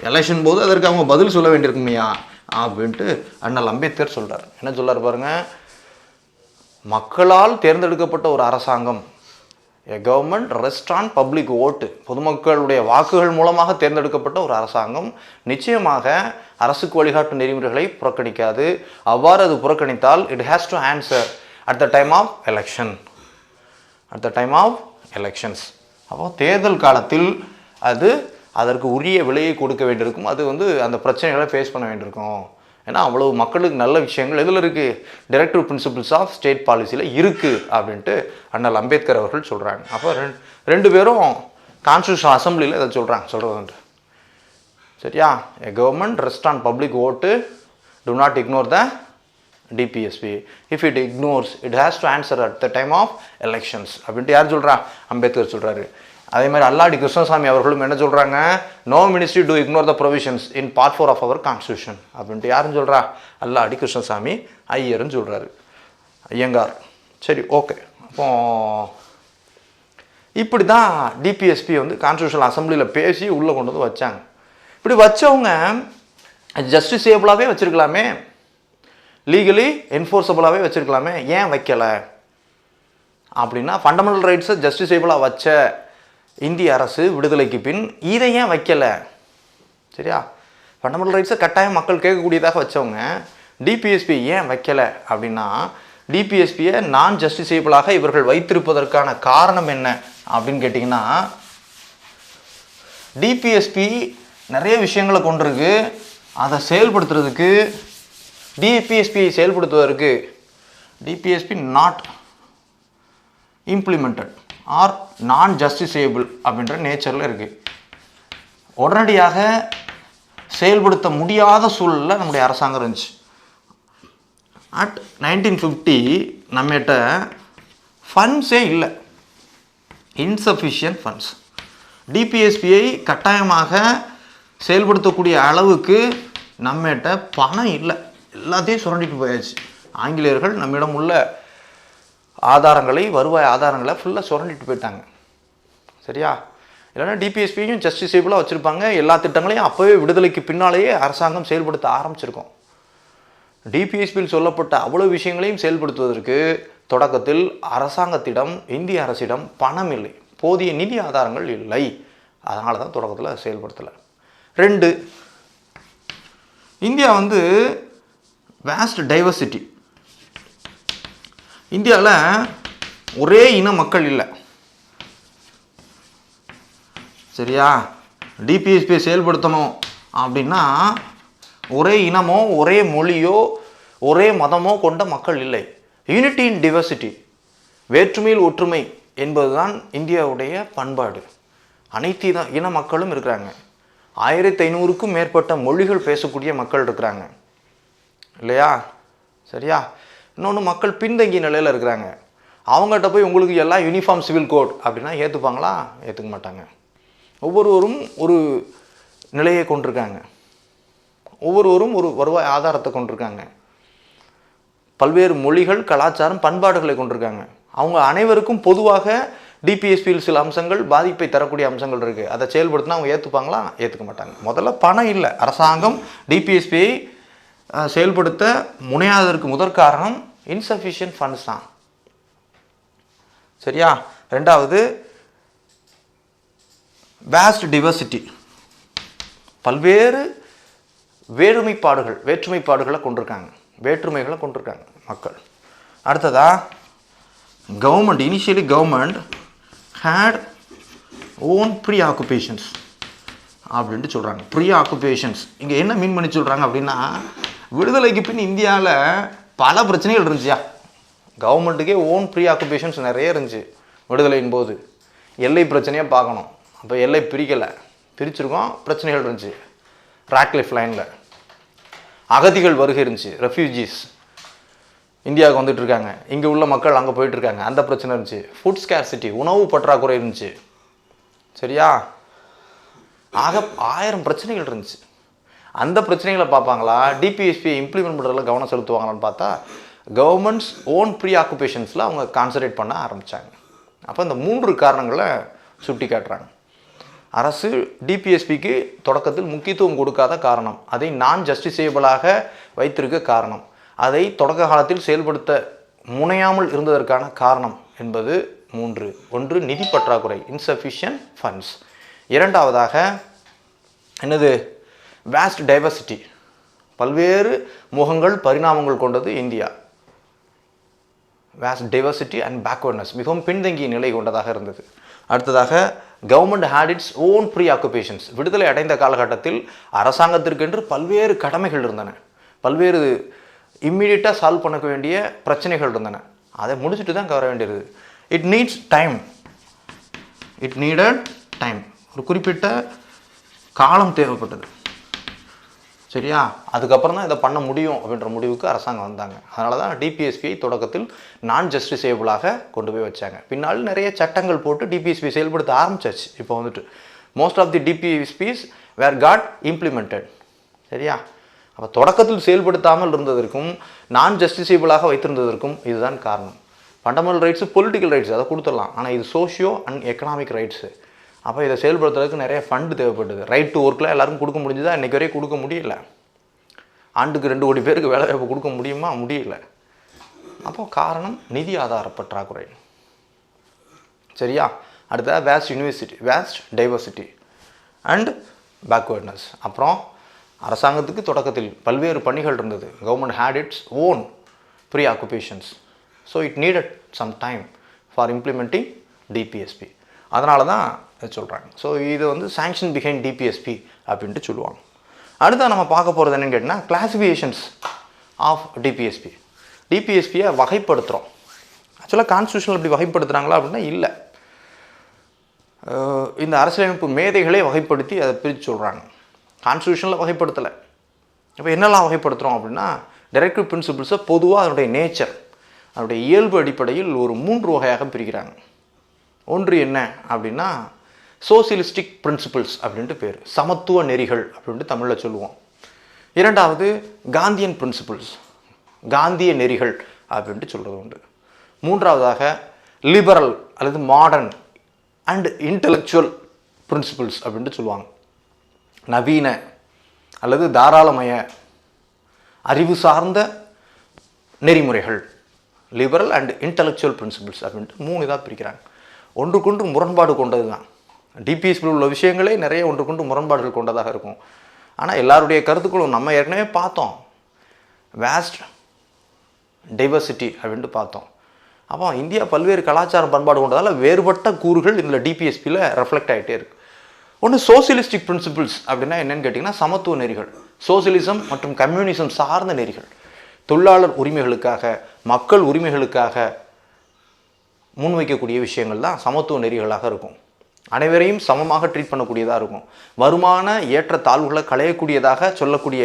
எலெக்ஷன் போது அதற்கு அவங்க பதில் சொல்ல வேண்டியிருக்குமையா அப்படின்ட்டு அண்ணல் அம்பேத்கர் சொல்கிறார். என்ன சொல்கிறார் பாருங்க, மக்களால் தேர்ந்தெடுக்கப்பட்ட ஒரு அரசாங்கம், a government rests on public vote, பொதுமக்களுடைய வாக்குகள் மூலமாக தேர்ந்தெடுக்கப்பட்ட ஒரு அரசாங்கம் நிச்சயமாக அரசுக்கு வழிகாட்டும் நெறிமுறைகளை புறக்கணிக்காது. அவ்வாறு அது புறக்கணித்தால் it has to answer at the time of elections. அப்போ தேர்தல் காலத்தில் அது அதற்கு உரிய விலையை கொடுக்க வேண்டியிருக்கும். அது அந்த பிரச்சனைகளை ஃபேஸ் பண்ண வேண்டியிருக்கும். ஏன்னா அவ்வளவு மக்களுக்கு நல்ல விஷயங்கள் எதில் இருக்குது, டைரக்டிவ் பிரின்சிபிள்ஸ் ஆஃப் ஸ்டேட் பாலிசியில் இருக்குது அப்படின்ட்டு அண்ணல் அம்பேத்கர் அவர்கள் சொல்கிறாங்க. அப்போ ரெண்டு பேரும் கான்ஸ்டியூஷன் அசம்பிளியில் இதை சொல்கிறது. சரியா, a government rests on public vote, do not ignore the DPSP. If it ignores, it has to answer at the time of elections அப்படின்ட்டு யார் சொல்கிறா, அம்பேத்கர் சொல்கிறாரு. அதே மாதிரி அல்லாடி கிருஷ்ணசாமி அவர்களும் என்ன சொல்கிறாங்க, no ministry to ignore the provisions in part 4 of our constitution அப்படின்ட்டு யாருன்னு சொல்கிறா, அல்லாடி கிருஷ்ணசாமி ஐயர்னு சொல்கிறாரு, ஐயங்கார். சரி, ஓகே. அப்போ இப்படி தான் டிபிஎஸ்பி கான்ஸ்டியூஷனல் அசம்பிளியில் பேசி உள்ளே கொண்டு வந்து வச்சாங்க. இப்படி வச்சவங்க ஜஸ்டிஸேபிளாகவே வச்சுருக்கலாமே, லீகலி என்ஃபோர்ஸபிளாகவே வச்சுருக்கலாமே, ஏன் வைக்கலை அப்படின்னா, ஃபண்டமெண்டல் ரைட்ஸை ஜஸ்டிஸேபிளாக வச்ச இந்திய அரசு விடுதலைக்கு பின் இதை ஏன் வைக்கலை? சரியா, ஃபண்டமெண்டல் ரைட்ஸை கட்டாயம் மக்கள் கேட்கக்கூடியதாக வச்சவங்க டிபிஎஸ்பி ஏன் வைக்கலை அப்படின்னா, டிபிஎஸ்பியை நான் ஜஸ்டிஸேபிளாக இவர்கள் வைத்திருப்பதற்கான காரணம் என்ன அப்படின்னு கேட்டிங்கன்னா, டிபிஎஸ்பி நிறைய விஷயங்களை கொண்டிருக்கு. அதை செயல்படுத்துறதுக்கு டிபிஎஸ்பி நாட் இம்ப்ளிமெண்டட் ஆர் நான் ஜஸ்டிஸேபிள் அப்படின்ற நேச்சரில் இருக்குது. உடனடியாக செயல்படுத்த முடியாத சூழலில் நம்முடைய அரசாங்கம் இருந்துச்சு. அட் 1950 நம்மகிட்ட ஃபண்ட்ஸே இல்லை, இன்சஃபிஷியன்ட் ஃபண்ட்ஸ். டிபிஎஸ்பியை கட்டாயமாக செயல்படுத்தக்கூடிய அளவுக்கு நம்மகிட்ட பணம் இல்லை, எல்லாத்தையும் சுரண்டிட்டு போயாச்சு. ஆங்கிலேயர்கள் நம்மிடம் உள்ள ஆதாரங்களை, வருவாய் ஆதாரங்களை ஃபுல்லாக சுரண்டிட்டு போயிட்டாங்க. சரியா, இல்லைன்னா டிபிஎஸ்பியும் ஜஸ்டிஸேபிளாக வச்சுருப்பாங்க. எல்லா திட்டங்களையும் அப்போவே விடுதலைக்கு பின்னாலேயே அரசாங்கம் செயல்படுத்த ஆரம்பிச்சிருக்கோம். டிபிஎஸ்பியில் சொல்லப்பட்ட அவ்வளோ விஷயங்களையும் செயல்படுத்துவதற்கு தொடக்கத்தில் அரசாங்கத்திடம், இந்திய அரசிடம் பணம் இல்லை, போதிய நிதி ஆதாரங்கள் இல்லை. அதனால தான் தொடக்கத்தில் செயல்படுத்தலை. 2, இந்தியா வேஸ்ட் டைவர்சிட்டி. இந்தியாவில் ஒரே இன மக்கள் இல்லை. சரியா, டிபிஎஸ்பியை செயல்படுத்தணும் அப்படின்னா ஒரே இனமோ, ஒரே மொழியோ, ஒரே மதமோ கொண்ட மக்கள் இல்லை. யூனிட்டி இன் டிவர்சிட்டி, வேற்றுமையில் ஒற்றுமை என்பதுதான் இந்தியாவுடைய பண்பாடு. அனைத்து இன மக்களும் இருக்கிறாங்க. 1500க்கும் மேற்பட்ட மொழிகள் பேசக்கூடிய மக்கள் இருக்கிறாங்க இல்லையா? சரியா, இன்னொன்று மக்கள் பின்தங்கிய நிலையில் இருக்கிறாங்க. அவங்ககிட்ட போய் உங்களுக்கு எல்லாம் யூனிஃபார்ம் சிவில் கோட் அப்படின்னா ஏற்றுப்பாங்களா? ஏற்றுக்க மாட்டாங்க. ஒவ்வொருவரும் ஒரு நிலையை கொண்டிருக்காங்க, ஒவ்வொருவரும் ஒரு வருவாய் ஆதாரத்தை கொண்டிருக்காங்க, பல்வேறு மொழிகள், கலாச்சாரம், பண்பாடுகளை கொண்டிருக்காங்க. அவங்க அனைவருக்கும் பொதுவாக டிபிஎஸ்பியில் சில அம்சங்கள், பாதிப்பை தரக்கூடிய அம்சங்கள் இருக்குது. அதை செயல்படுத்தினா அவங்க ஏற்றுப்பாங்களா? ஏற்றுக்க மாட்டாங்க. முதல்ல பணம் இல்லை. அரசாங்கம் டிபிஎஸ்பியை செயல்படுத்த முனையாததற்கு முதற் காரணம் இன்சஃபிஷியன்ட் ஃபண்ட்ஸ் தான். சரியா, 2வது வேஸ்ட் டிவர்சிட்டி, பல்வேறு வேற்றுமைப்பாடுகளை கொண்டிருக்காங்க, வேற்றுமைகளை கொண்டிருக்காங்க மக்கள். அடுத்ததா government, initially government had own preoccupations அப்படின்ட்டு சொல்கிறாங்க. ப்ரீ ஆக்குபேஷன்ஸ் இங்கே என்ன மீன் பண்ணி சொல்கிறாங்க அப்படின்னா, விடுதலைக்கு பின் இந்தியாவில் பல பிரச்சனைகள் இருந்துச்சியா. கவர்மெண்ட்டுக்கே ஓன் ப்ரீ ஆக்குபேஷன்ஸ் நிறைய இருந்துச்சு. விடுதலையின் போது எல்லை பிரச்சனையாக பார்க்கணும். அப்போ எல்லை பிரிச்சிருக்கோம், பிரச்சனைகள் இருந்துச்சு. ராக்லிஃப் லைனில் அகதிகள் வருகை இருந்துச்சு, ரெஃப்யூஜிஸ் இந்தியாவுக்கு வந்துட்டு இருக்காங்க, இங்கே உள்ள மக்கள் அங்கே போயிட்டுருக்காங்க, அந்த பிரச்சனை இருந்துச்சு. ஃபுட் ஸ்கேர்சிட்டி, உணவு பற்றாக்குறை இருந்துச்சு. சரியா? ஆக 1000 பிரச்சனைகள் இருந்துச்சு. அந்த பிரச்சனைகளை பார்ப்பாங்களா, டிபிஎஸ்பி இம்ப்ளிமெண்ட் பண்ணுறதுல கவனம் செலுத்துவாங்களான்னு பார்த்தா கவர்மெண்ட்ஸ் ஓன் ப்ரீ ஆக்குபேஷன்ஸில் அவங்க கான்சன்ட்ரேட் பண்ண ஆரம்பித்தாங்க. அப்போ இந்த 3 காரணங்களை சுட்டி காட்டுறாங்க. அரசு டிபிஎஸ்பிக்கு தொடக்கத்தில் முக்கியத்துவம் கொடுக்காத காரணம், அதை நான் ஜஸ்டிசேபிளாக வைத்திருக்க காரணம், அதை தொடக்க காலத்தில் செயல்படுத்த முனையாமல் இருந்ததற்கான காரணம் என்பது 3. ஒன்று நிதி பற்றாக்குறை, இன்சஃபிஷியன்ட் ஃபண்ட்ஸ். இரண்டாவதாக என்னது, வேஸ்ட் டைவர்சிட்டி, பல்வேறு முகங்கள் பரிணாமங்கள் கொண்டது India. Vast diversity and backwardness, மிகவும் பின்தங்கிய நிலை கொண்டதாக இருந்தது. அடுத்ததாக government had its own preoccupations. விடுதலை அடைந்த காலகட்டத்தில் அரசாங்கத்திற்கென்று பல்வேறு கடமைகள் இருந்தன, பல்வேறு இம்மீடியட்டாக சால்வ் பண்ண வேண்டிய பிரச்சனைகள் இருந்தன. அதை முடிச்சுட்டு தான் வர வேண்டியது. It needs time, it needed time, ஒரு குறிப்பிட்ட காலம் தேவைப்பட்டது. சரியா? அதுக்கப்புறம் தான் இதை பண்ண முடியும் அப்படின்ற முடிவுக்கு அரசாங்கம் வந்தாங்க. அதனால தான் டிபிஎஸ்பியை தொடக்கத்தில் நான் ஜஸ்டிசேபிளாக கொண்டு போய் வச்சாங்க. பின்னால் நிறைய சட்டங்கள் போட்டு டிபிஎஸ்பி செயல்படுத்த ஆரம்பிச்சாச்சு. இப்போ வந்துட்டு most of the DPSPs were got implemented. சரியா? அப்போ தொடக்கத்தில் செயல்படுத்தாமல் இருந்ததற்கும் நான் ஜஸ்டிசேபிளாக வைத்திருந்ததற்கும் இதுதான் காரணம். ஃபண்டமெண்டல் ரைட்ஸு பொலிட்டிக்கல் ரைட்ஸ் அதை கொடுத்துடலாம், ஆனால் இது சோஷியோ அண்ட் எக்கனாமிக் ரைட்ஸு. அப்போ இதை செயல்படுத்துறதுக்கு நிறைய ஃபண்டு தேவைப்பட்டது. ரைட் டு ஒர்க்கில் எல்லாருக்கும் கொடுக்க முடிஞ்சுதா? இன்றைக்கி வரையும் கொடுக்க முடியல. ஆண்டுக்கு 2 கோடி பேருக்கு வேலை வாய்ப்பு கொடுக்க முடியுமா? முடியல. அப்போது காரணம் நிதி ஆதார பற்றாக்குறை. சரியா? அடுத்த vast university, vast diversity and backwardness. அப்புறம் அரசாங்கத்துக்கு தொடக்கத்தில் பல்வேறு பணிகள் இருந்தது. Government had its own preoccupations. So it needed some time for implementing DPSP. அதனால தான் இதை சொல்கிறாங்க. ஸோ இது வந்து சாங்ஷன் பிஹைண்ட் டிபிஎஸ்பி அப்படின்ட்டு சொல்லுவாங்க. அடுத்த நம்ம பார்க்க போகிறது என்னென்னு கேட்டிங்கன்னா, கிளாசிஃபிகேஷன்ஸ் ஆஃப் டிபிஎஸ்பி. டிபிஎஸ்பியை வகைப்படுத்துகிறோம். ஆக்சுவலாக கான்ஸ்டியூஷனில் இப்படி வகைப்படுத்துகிறாங்களா அப்படின்னா இல்லை. இந்த அரசியலமைப்பு மேதைகளே வகைப்படுத்தி அதை பிரித்து சொல்கிறாங்க. கான்ஸ்டியூஷனில் வகைப்படுத்தலை. இப்போ என்னெல்லாம் வகைப்படுத்துகிறோம் அப்படின்னா, டைரக்டிவ் பிரின்சிபிள்ஸை பொதுவாக அதனுடைய நேச்சர், அதனுடைய இயல்பு அடிப்படையில் ஒரு 3 வகையாக பிரிக்கிறாங்க. ஒன்று என்ன அப்படின்னா சோசியலிஸ்டிக் பிரின்சிபிள்ஸ் அப்படின்ட்டு பேர், சமத்துவ நெறிகள் அப்படின்ட்டு தமிழில் சொல்லுவோம். இரண்டாவது காந்தியன் பிரின்சிபிள்ஸ், காந்திய நெறிகள் அப்படின்ட்டு சொல்கிறது உண்டு. மூன்றாவதாக லிபரல் அல்லது மாடர்ன் அண்ட் இன்டலெக்சுவல் பிரின்சிபிள்ஸ் அப்படின்ட்டு சொல்லுவாங்க. நவீன அல்லது தாராளமய அறிவு சார்ந்த நெறிமுறைகள், லிபரல் அண்ட் இன்டலெக்சுவல் பிரின்சிபிள்ஸ் அப்படின்ட்டு 3 இதாக பிரிக்கிறாங்க. ஒன்றுக்கொன்று முரண்பாடு கொண்டது தான். டிபிஎஸ்பியில் உள்ள விஷயங்களே நிறைய ஒன்றுக்கொண்டு முரண்பாடுகள் கொண்டதாக இருக்கும். ஆனால் எல்லாருடைய கருத்துக்களும் நம்ம ஏற்கனவே பார்த்தோம். வேஸ்ட் டைவர்சிட்டி அப்படின்ட்டு பார்த்தோம். அப்போ இந்தியா பல்வேறு கலாச்சார பண்பாடு கொண்டதால் வேறுபட்ட கூறுகள் இதில் டிபிஎஸ்பியில் ரெஃப்ளெக்ட் ஆகிட்டே இருக்குது. ஒன்று சோசியலிஸ்டிக் பிரின்சிபிள்ஸ் அப்படின்னா என்னென்னு கேட்டிங்கன்னா, சமத்துவ நெறிகள், சோசியலிசம் மற்றும் கம்யூனிசம் சார்ந்த நெறிகள், தொழிலாளர் உரிமைகளுக்காக, மக்கள் உரிமைகளுக்காக முன்வைக்கக்கூடிய விஷயங்கள் தான் சமத்துவ நெறிகளாக இருக்கும். அனைவரையும் சமமாக ட்ரீட் பண்ணக்கூடியதாக இருக்கும். வருமான ஏற்ற தாழ்வுகளை களையக்கூடியதாக சொல்லக்கூடிய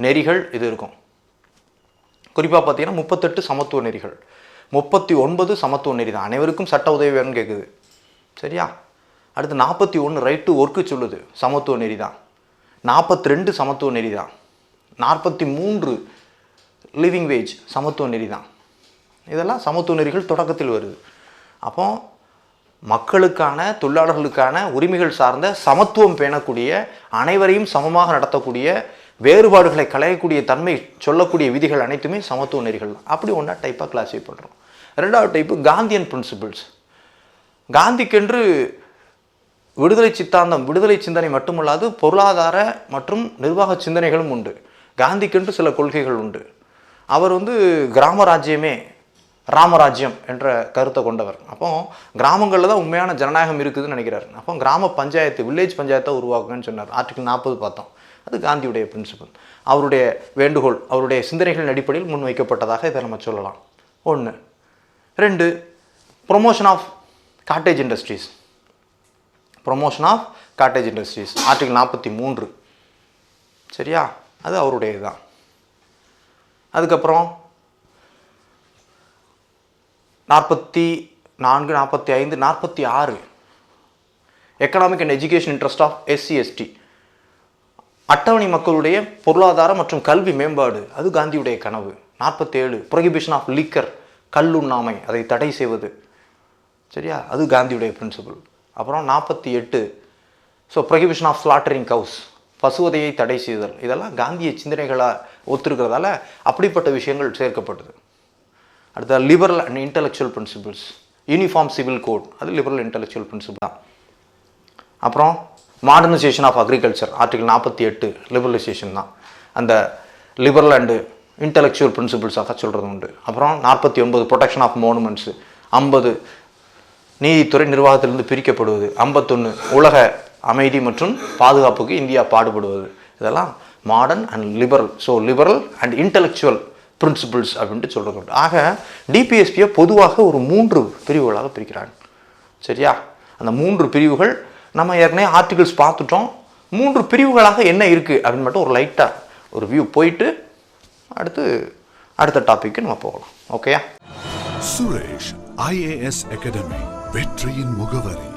நெறிகள் இது இருக்கும். குறிப்பாக பார்த்தீங்கன்னா 38 சமத்துவ நெறிகள், 39 சமத்துவ நெறி தான். அனைவருக்கும் சட்ட உதவி வேணும்னு கேட்குது. சரியா? அடுத்து 41 ரைட் டு ஒர்க்கு சொல்லுது, சமத்துவ நெறி தான். 42 சமத்துவ நெறி தான். 43 லிவிங் வேஜ் சமத்துவ நெறி தான். இதெல்லாம் சமத்துவ நெறிகள் தொடக்கத்தில் வருது. அப்போ மக்களுக்கான, தொழிலாளர்களுக்கான உரிமைகள் சார்ந்த சமத்துவம் பேணக்கூடிய, அனைவரையும் சமமாக நடத்தக்கூடிய, வேறுபாடுகளை களையக்கூடிய தன்மை சொல்லக்கூடிய விதிகள் அனைத்துமே சமத்துவ நெறிகள் தான். அப்படி ஒன்றா டைப்பாக கிளாஸிஃபை பண்ணுறோம். ரெண்டாவது டைப்பு காந்தியன் பிரின்சிபிள்ஸ். காந்திக்கென்று விடுதலை சித்தாந்தம், விடுதலை சிந்தனை மட்டுமல்லாது பொருளாதார மற்றும் நிர்வாக சிந்தனைகளும் உண்டு. காந்திக்கென்று சில கொள்கைகள் உண்டு. அவர் கிராம ராஜ்யமே ராமராஜ்யம் என்ற கருத்தை கொண்டவர். அப்போ கிராமங்களில் தான் உண்மையான ஜனநாயகம் இருக்குதுன்னு நினைக்கிறார். அப்போ கிராம பஞ்சாயத்து, வில்லேஜ் பஞ்சாயத்தை உருவாக்குங்கன்னு சொன்னார். ஆர்டிகல் 40 பார்த்தோம். அது காந்தியுடைய பிரின்சிபல், அவருடைய வேண்டுகோள், அவருடைய சிந்தனைகளின் அடிப்படையில் முன்வைக்கப்பட்டதாக இதை நம்ம சொல்லலாம். 1. 2. Promotion of cottage industries, promotion of cottage industries article 43. சரியா? அது அவருடைய தான். அதுக்கப்புறம் 44, 45, 46 economic and education interest of SC ST. அட்டவணை மக்களுடைய பொருளாதார மற்றும் கல்வி மேம்பாடு, அது காந்தியுடைய கனவு. 47 ப்ரொஹிபிஷன் ஆஃப் லிக்கர், கல்லுண்ணாமை, அதை தடை செய்வது. சரியா, அது காந்தியுடைய பிரின்சிபல். அப்புறம் 48 ஸோ ப்ரொஹிபிஷன் ஆஃப் ஸ்லாட்டரிங் கவுஸ், பசுவதையை தடை செய்தல். இதெல்லாம் காந்திய சிந்தனைகளாக ஒத்துருக்கிறதால அப்படிப்பட்ட விஷயங்கள் சேர்க்கப்பட்டது. அடுத்த liberal and intellectual principles, uniform civil code, அது லிபரல் இன்டெலெக்சுவல் பிரின்சிபிள் தான். அப்புறம் modernisation of agriculture, article 48 liberalisation தான். அந்த லிபரல் அண்டு இன்டெலெக்சுவல் பிரின்சிபிள்ஸாக சொல்கிறது உண்டு. அப்புறம் 49 ப்ரொடெக்ஷன் ஆஃப் மோனுமெண்ட்ஸு, 50 நீதித்துறை நிர்வாகத்திலிருந்து பிரிக்கப்படுவது, 51 உலக அமைதி மற்றும் பாதுகாப்புக்கு இந்தியா பாடுபடுவது. இதெல்லாம் modern and liberal. So liberal and intellectual principles அப்படின்ட்டு சொல்கிறது. ஆக டிபிஎஸ்பியை பொதுவாக ஒரு 3 பிரிவுகளாக பிரிக்கிறாங்க. சரியா, அந்த 3 பிரிவுகள் நம்ம ஏற்கனவே ஆர்டிகிள்ஸ் பார்த்துட்டோம். 3 பிரிவுகளாக என்ன இருக்குது அப்படின்னு மட்டும் ஒரு லைட்டாக ஒரு வியூ போயிட்டு அடுத்த டாபிக்கு நம்ம போகலாம். ஓகேயா? சுரேஷ் IAS அகாடமி, வெற்றியின் முகவரி.